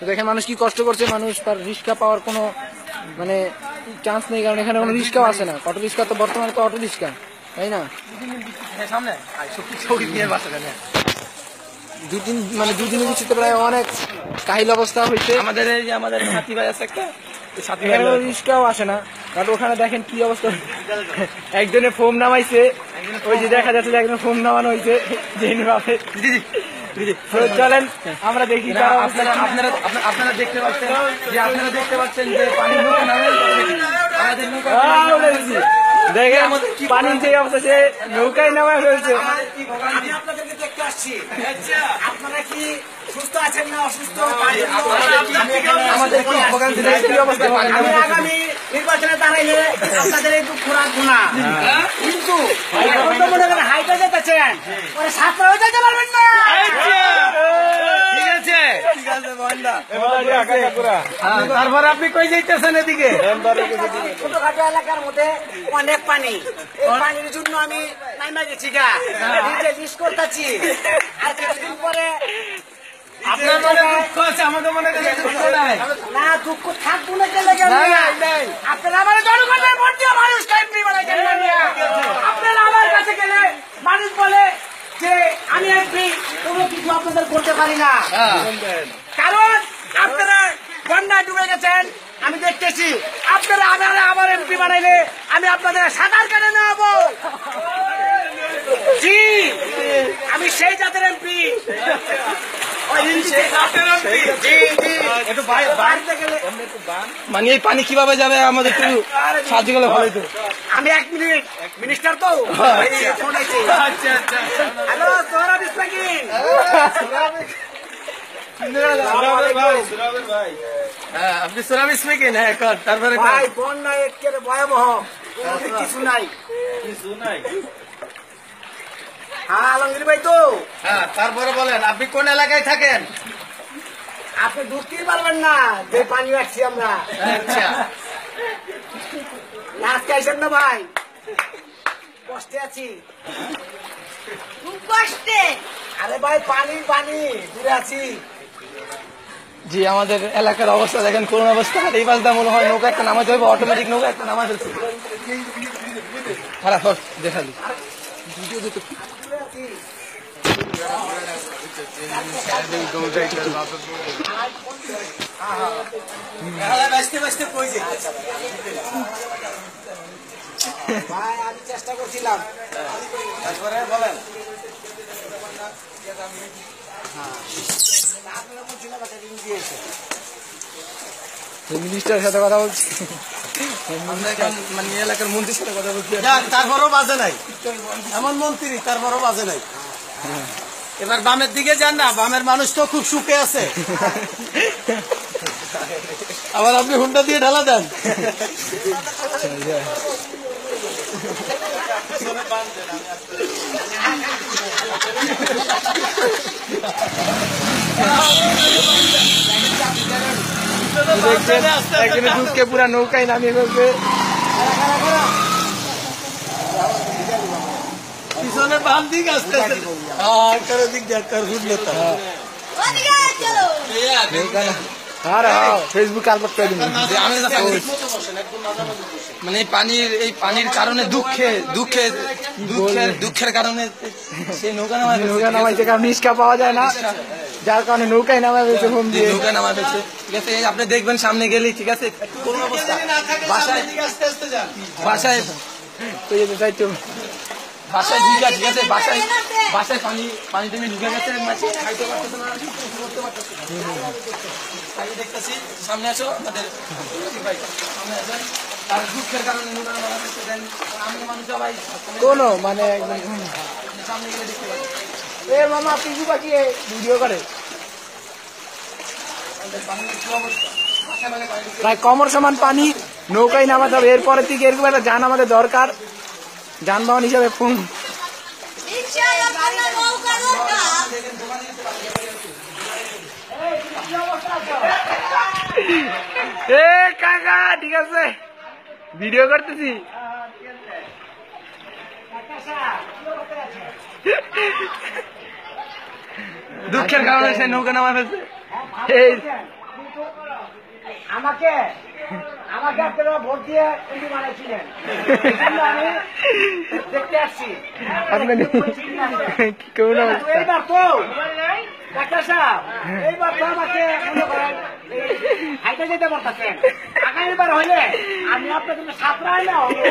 দেখেন মানুষ কি কষ্ট করছে, মানুষ তার রিক্সা পাওয়ার কোনো মানে চান্স নেই, কারণ এখানে কোনো রিক্সাও আসে না। অটো রিক্সা তো বর্তমানে তো অটো রিক্সা, তাই না? দুদিনের ভিতরে প্রায় অনেক কাহিল অবস্থা হয়েছে। আমাদের এই যে আমাদের সাথী ভাই আছে একটা, রিক্সাও আসে না, কারণ ওখানে দেখেন কি অবস্থা। একজনে ফোম নামাইছে, ওই যে দেখা যাচ্ছে একজন ফোম নামানো হয়েছে। চলেন আমরা দেখি। আপনারা দেখতে পাচ্ছেন যে পানি নৌকা নামে দেখেন পানির যে অবস্থা, সে নৌকায় নামা ফেলছে। আমি আপনাদেরকে দেখতে আসছি, আপনারা কি সুস্থ আছেন না অসুস্থ? আমি আগামী নির্বাচনে দাঁড়াইলে আপনাদের এই দুঃখ রাখবো না, কিন্তু এখন তো মনে করেন হাইটে যেতেছেন, পরে ছাত্র হয়ে যেতে পারবেন না। তারপর আপনি কই যাইতেছেন? এদিকে ছোটখাটো এলাকার মধ্যে অনেক পানি, এই পানির জন্য আমি নাইমা গেছি গা, মিস করতেছি। আর কিছুদিন পরে আপনার মনে দুঃখ আছে, আমাদের মনে দুঃখ নাই। না, দুঃখ থাকবো না কেন? আপনারা আমার জনগণের ভোট দিয়ে মানুষ এমপি বানাইছেন না। আপনারা আমার কাছে গেলে মানুষ বলে যে আমি এমপি, কোনো কিছু আপনাদের করতে পারি না, কারণ আপনারা বন্যায় ডুবে গেছেন। আমি দেখতেছি আপনারা আমার এমপি বানাইলে আমি আপনাদের সাঁতার কেটে নেবো। জি, আমি সেই জাতের এমপি। মানে এই পানি কিভাবে যাবে আমাদের একটু সাহায্য করলে ভালো হতো। আমি 1 মিনিট মিনিস্টার তো। হ্যালো, সোহরাব ইসমাইল। আপনি সোহরাব ইসমাইল? হ্যাঁ, তারপরে ভাই বন্যা একেবারে ভয়াবহ, কিছু নাই। হ্যাঁ আলমগীর ভাই তো। হ্যাঁ, তারপরে বলেন আপনি কোন এলাকায় থাকেন? আপনি ঢুকতেই পারবেন না যে পানি রাখছি আমরা। আচ্ছা, আজকে আইসেন না ভাই, কষ্টে আছি। কষ্টে? আরে ভাই পানি পানি দূরে আছি। জি, আমাদের এলাকার অবস্থা দেখেন, করুণ অবস্থা। এই পাশ দিয়ে মনে হয় নৌকা একটা নামাতে হবে, অটোমেটিক নৌকা একটা নামা ফেলছে। খারাপ দেখালি ভাই আমি চেষ্টা করছিলাম। তারপরে বলেন। মিনিস্টারের সাথে কথা বলছি, মানে এলাকার মন্ত্রীর সাথে কথা বলছি। তারপরও বাজে নাই, এমন মন্ত্রী তারপরও বাজে নাই। এবার বামের দিকে যান না, বামের মানুষ তো খুব সুখে আছে। আবার আপনি হুন্ডা দিয়ে ঢালা দেন। একদিনে দুধকে পুরা নৌকায় নামিয়ে ফেলছে। পিছনে বাম দিক আসতে দিক দেখার হুন্ডা ফেসবুক আপলোড করে দিন। মানে এই পানির কারণে দুঃখের কারণে সেই নৌকা নামাইছে, কারণ রিক্সা পাওয়া যায় না, যার কারণে নৌকায় নামা ফেলছে, হোম দিয়ে নৌকা নামা ফেলছে। ঠিক আছে, আপনি দেখবেন সামনে গেলেই, ঠিক আছে, বাসায় বাসায় ঢুকে, ঠিক আছে, বাসায় পানি তুমি ঢুকে গেছে, খাইতে পারতেছে না, করতে পারতেছে না। আমি দেখতেছি সামনে আসো, আমাদের সামনে আসেন। তার দুঃখের কারণে নৌকা নামা ফেলছে। দেন আমি মানুষ সবাই কোনো মানে একদম সামনে গেলে দেখতে পাচ্ছি। এ মামা পিছু পাঠিয়ে ভিডিও করে প্রায় কমর সমান পানি, নৌকায় নামাতে হবে। এরপরের থেকে এরকম একটা যান আমাদের দরকার, যানবাহন হিসাবে। এ কাকা, ঠিক আছে, ভিডিও করতেছি। দুঃখের কারণে সে নৌকা নামা ফেলছে। এই আমাকে আমাকে আপনারা ভোট দিয়ে এমপি বানাইছিলেন, এই জন্য আমি দেখতে আসছি। আপনি কেমন এইবার তো ডাক্তার সাহেব, এইবার তো আমাকে মনে করেন হাইটে যেতে পারতেছেন। আগামীবার হইলে আমি আপনার জন্য সাঁতরাই না হবো।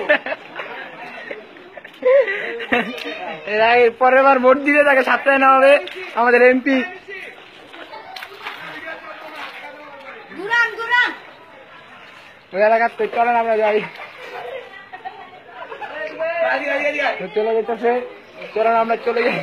এর পরের বার ভোট দিলে তাকে সাতটায় নেওয়া হবে আমাদের এমপি। ওই এলাকার তো চলেন আমরা যাই, চলে যেতেছে, চলেন আমরা চলে যাই।